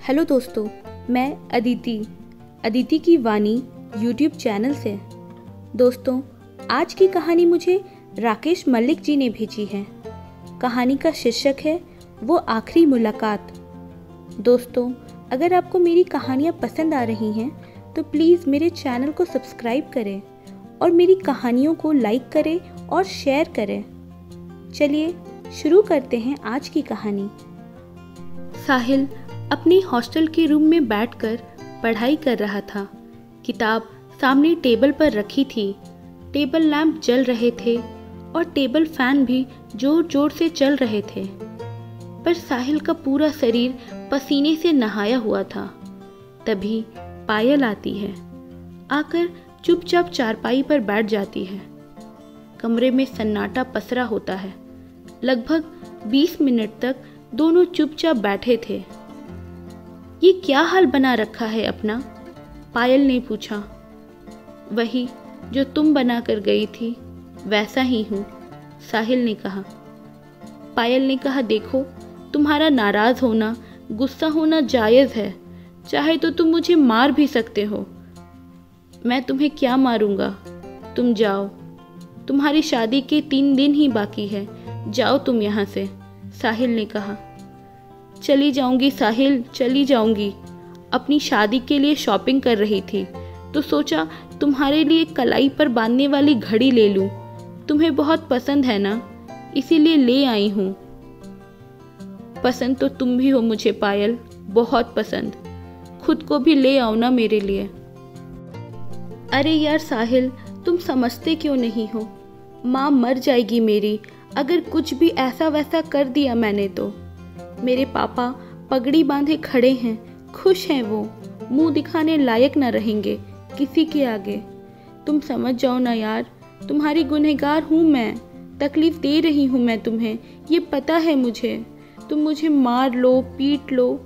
Hello दोस्तों, मैं अदिति की वाणी यूट्यूब चैनल से। दोस्तों, आज की कहानी मुझे राकेश मलिक जी ने भेजी है। कहानी का शीर्षक है वो आखिरी मुलाकात। दोस्तों, अगर आपको मेरी कहानियाँ पसंद आ रही हैं तो प्लीज़ मेरे चैनल को सब्सक्राइब करें और मेरी कहानियों को लाइक करें और शेयर करें। चलिए शुरू करते हैं आज की कहानी। साहिल अपने हॉस्टल के रूम में बैठकर पढ़ाई कर रहा था। किताब सामने टेबल पर रखी थी। टेबल लैंप जल रहे थे और टेबल फैन भी जोर जोर से चल रहे थे, पर साहिल का पूरा शरीर पसीने से नहाया हुआ था। तभी पायल आती है, आकर चुपचाप चारपाई पर बैठ जाती है। कमरे में सन्नाटा पसरा होता है। लगभग 20 मिनट तक दोनों चुपचाप बैठे थे। ये क्या हाल बना रखा है अपना? पायल ने पूछा। वही जो तुम बना कर गई थी वैसा ही हूँ, साहिल ने कहा। पायल ने कहा, देखो, तुम्हारा नाराज होना, गुस्सा होना जायज़ है। चाहे तो तुम मुझे मार भी सकते हो। मैं तुम्हें क्या मारूंगा? तुम जाओ, तुम्हारी शादी के 3 दिन ही बाकी है। जाओ तुम यहाँ से, साहिल ने कहा। चली जाऊंगी साहिल, चली जाऊंगी। अपनी शादी के लिए शॉपिंग कर रही थी तो सोचा तुम्हारे लिए कलाई पर बांधने वाली घड़ी ले लूं। तुम्हें बहुत पसंद है ना, इसीलिए ले आई हूं। पसंद तो तुम भी हो मुझे पायल, बहुत पसंद। खुद को भी ले आओ ना मेरे लिए। अरे यार साहिल, तुम समझते क्यों नहीं हो? माँ मर जाएगी मेरी अगर कुछ भी ऐसा वैसा कर दिया मैंने तो। मेरे पापा पगड़ी बांधे खड़े हैं, खुश हैं वो, मुंह दिखाने लायक न रहेंगे किसी के आगे। तुम समझ जाओ ना यार, तुम्हारी गुनहगार हूँ मैं, तकलीफ दे रही हूँ मैं तुम्हें, ये पता है मुझे। तुम मुझे मार लो, पीट लो,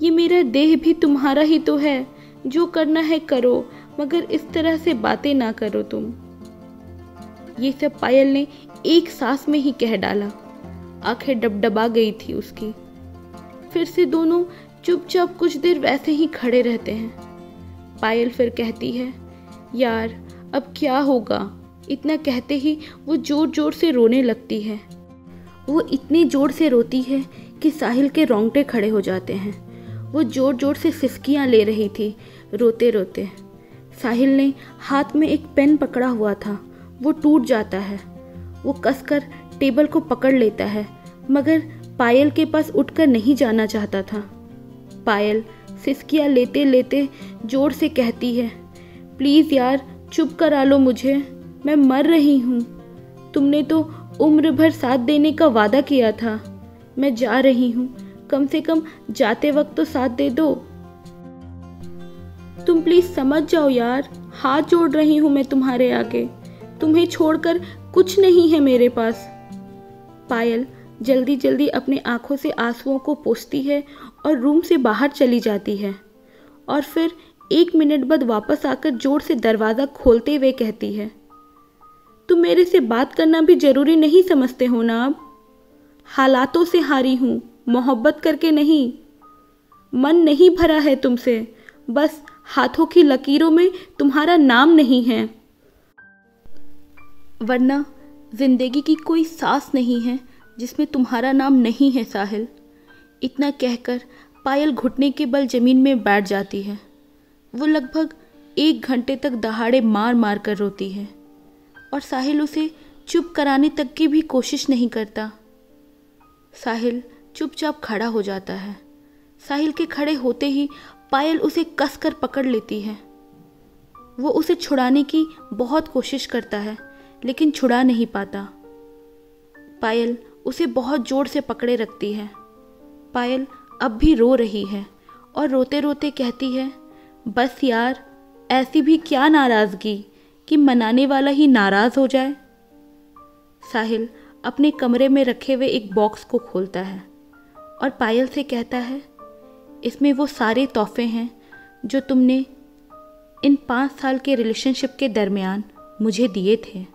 ये मेरा देह भी तुम्हारा ही तो है। जो करना है करो, मगर इस तरह से बातें ना करो तुम। ये सब पायल ने एक सांस में ही कह डाला। आंखें डबडबा गई थी उसकी। फिर से दोनों चुपचाप कुछ देर वैसे ही खड़े रहते हैं। पायल फिर कहती है, यार अब क्या होगा? इतना कहते ही वो जोर जोर से रोने लगती है। वो इतने जोर से रोती है कि साहिल के रोंगटे खड़े हो जाते हैं। वो जोर जोर से सिसकियां ले रही थी रोते रोते। साहिल ने हाथ में एक पेन पकड़ा हुआ था, वो टूट जाता है। वो कसकर टेबल को पकड़ लेता है, मगर पायल के पास उठकर नहीं जाना चाहता था। पायल सिसकियां लेते लेते जोर से कहती है, प्लीज़ यार चुप करा लो मुझे, मैं मर रही हूँ। तुमने तो उम्र भर साथ देने का वादा किया था। मैं जा रही हूँ, कम से कम जाते वक्त तो साथ दे दो। तुम प्लीज़ समझ जाओ यार, हाथ जोड़ रही हूँ मैं तुम्हारे आगे। तुम्हें छोड़कर कुछ नहीं है मेरे पास। पायल जल्दी जल्दी अपने आंखों से आंसुओं को पोंछती है और रूम से बाहर चली जाती है, और फिर 1 मिनट बाद वापस आकर जोर से दरवाज़ा खोलते हुए कहती है, तुम मेरे से बात करना भी जरूरी नहीं समझते हो ना? अब हालातों से हारी हूँ, मोहब्बत करके नहीं। मन नहीं भरा है तुमसे, बस हाथों की लकीरों में तुम्हारा नाम नहीं है, वरना जिंदगी की कोई सांस नहीं है जिसमें तुम्हारा नाम नहीं है साहिल। इतना कहकर पायल घुटने के बल जमीन में बैठ जाती है। वो लगभग 1 घंटे तक दहाड़े मार मार कर रोती है और साहिल उसे चुप कराने तक की भी कोशिश नहीं करता। साहिल चुपचाप खड़ा हो जाता है। साहिल के खड़े होते ही पायल उसे कसकर पकड़ लेती है। वो उसे छुड़ाने की बहुत कोशिश करता है, लेकिन छुड़ा नहीं पाता। पायल उसे बहुत जोर से पकड़े रखती है। पायल अब भी रो रही है और रोते रोते कहती है, बस यार, ऐसी भी क्या नाराज़गी कि मनाने वाला ही नाराज़ हो जाए। साहिल अपने कमरे में रखे हुए एक बॉक्स को खोलता है और पायल से कहता है, इसमें वो सारे तोहफे हैं जो तुमने इन 5 साल के रिलेशनशिप के दरमियान मुझे दिए थे।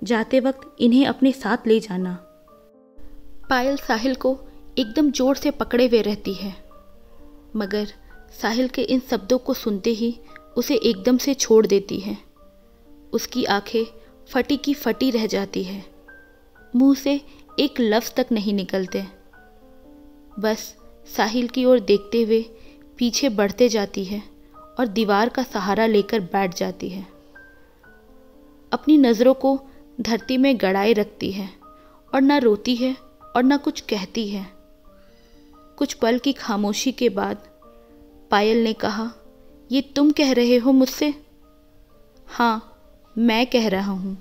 जाते वक्त इन्हें अपने साथ ले जाना। पायल साहिल को एकदम जोर से पकड़े हुए रहती है। मगर साहिल के इन शब्दों को सुनते ही उसे एकदम से छोड़ देती है। उसकी आंखें फटी की फटी रह जाती है, मुंह से एक लफ्ज़ तक नहीं निकलते। बस साहिल की ओर देखते हुए पीछे बढ़ते जाती है और दीवार का सहारा लेकर बैठ जाती है। अपनी नज़रों को धरती में गड़ाए रखती है और ना रोती है और ना कुछ कहती है। कुछ पल की खामोशी के बाद पायल ने कहा, ये तुम कह रहे हो मुझसे? हाँ, मैं कह रहा हूँ,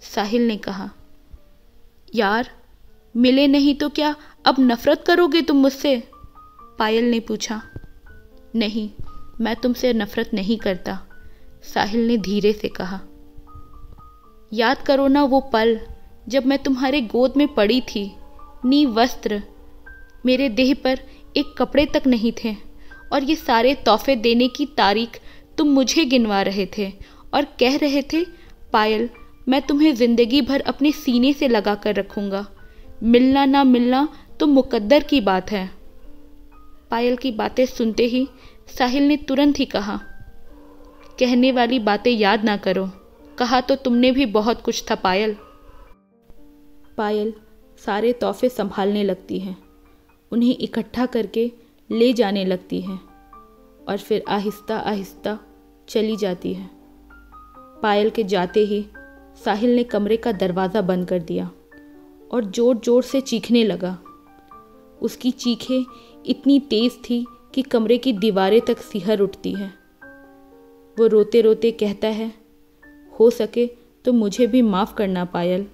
साहिल ने कहा। यार, मिले नहीं तो क्या अब नफरत करोगे तुम मुझसे? पायल ने पूछा। नहीं, मैं तुमसे नफरत नहीं करता, साहिल ने धीरे से कहा। याद करो ना वो पल जब मैं तुम्हारे गोद में पड़ी थी, नी वस्त्र, मेरे देह पर एक कपड़े तक नहीं थे और ये सारे तोहफे देने की तारीख तुम मुझे गिनवा रहे थे और कह रहे थे, पायल, मैं तुम्हें ज़िंदगी भर अपने सीने से लगा कर रखूँगा, मिलना ना मिलना तो मुकद्दर की बात है। पायल की बातें सुनते ही साहिल ने तुरंत ही कहा, कहने वाली बातें याद ना करो, कहा तो तुमने भी बहुत कुछ था पायल। पायल सारे तोहफे संभालने लगती है, उन्हें इकट्ठा करके ले जाने लगती है और फिर आहिस्ता आहिस्ता चली जाती है। पायल के जाते ही साहिल ने कमरे का दरवाज़ा बंद कर दिया और ज़ोर ज़ोर से चीखने लगा। उसकी चीखें इतनी तेज़ थी कि कमरे की दीवारें तक सिहर उठती हैं। वो रोते रोते कहता है, हो सके तो मुझे भी माफ़ करना पायल,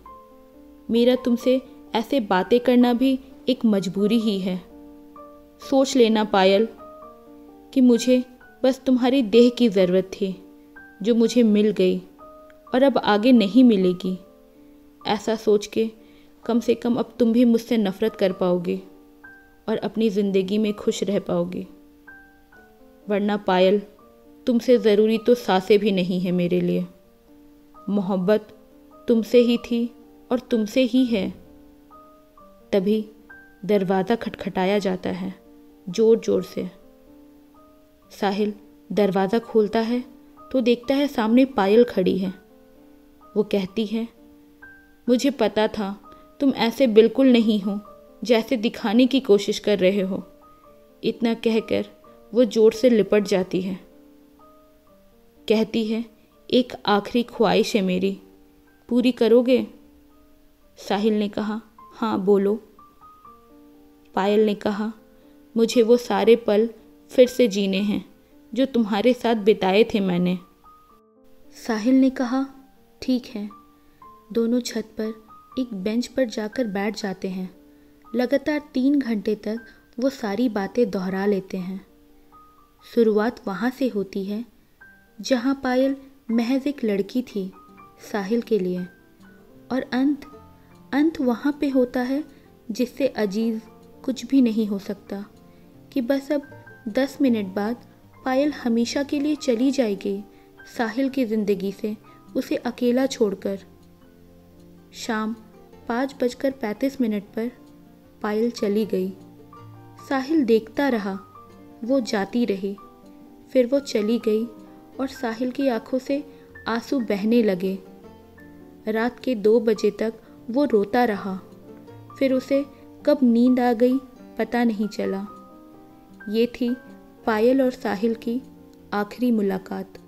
मेरा तुमसे ऐसे बातें करना भी एक मजबूरी ही है। सोच लेना पायल कि मुझे बस तुम्हारी देह की ज़रूरत थी, जो मुझे मिल गई और अब आगे नहीं मिलेगी। ऐसा सोच के कम से कम अब तुम भी मुझसे नफ़रत कर पाओगे और अपनी ज़िंदगी में खुश रह पाओगे। वरना पायल, तुमसे ज़रूरी तो सांसें भी नहीं है मेरे लिए। मोहब्बत तुमसे ही थी और तुमसे ही है। तभी दरवाज़ा खटखटाया जाता है ज़ोर ज़ोर से। साहिल दरवाज़ा खोलता है तो देखता है सामने पायल खड़ी है। वो कहती है, मुझे पता था तुम ऐसे बिल्कुल नहीं हो जैसे दिखाने की कोशिश कर रहे हो। इतना कहकर वो ज़ोर से लिपट जाती है। कहती है, एक आखिरी ख्वाहिश है मेरी, पूरी करोगे? साहिल ने कहा, हाँ बोलो। पायल ने कहा, मुझे वो सारे पल फिर से जीने हैं जो तुम्हारे साथ बिताए थे मैंने। साहिल ने कहा, ठीक है। दोनों छत पर एक बेंच पर जाकर बैठ जाते हैं। लगातार 3 घंटे तक वो सारी बातें दोहरा लेते हैं। शुरुआत वहाँ से होती है जहाँ पायल महज एक लड़की थी साहिल के लिए, और अंत वहाँ पे होता है जिससे अजीज कुछ भी नहीं हो सकता, कि बस अब 10 मिनट बाद पायल हमेशा के लिए चली जाएगी साहिल की ज़िंदगी से, उसे अकेला छोड़कर। शाम 5:35 पर पायल चली गई। साहिल देखता रहा, वो जाती रही, फिर वो चली गई और साहिल की आंखों से आंसू बहने लगे। रात के 2 बजे तक वो रोता रहा, फिर उसे कब नींद आ गई पता नहीं चला। ये थी पायल और साहिल की आखिरी मुलाकात।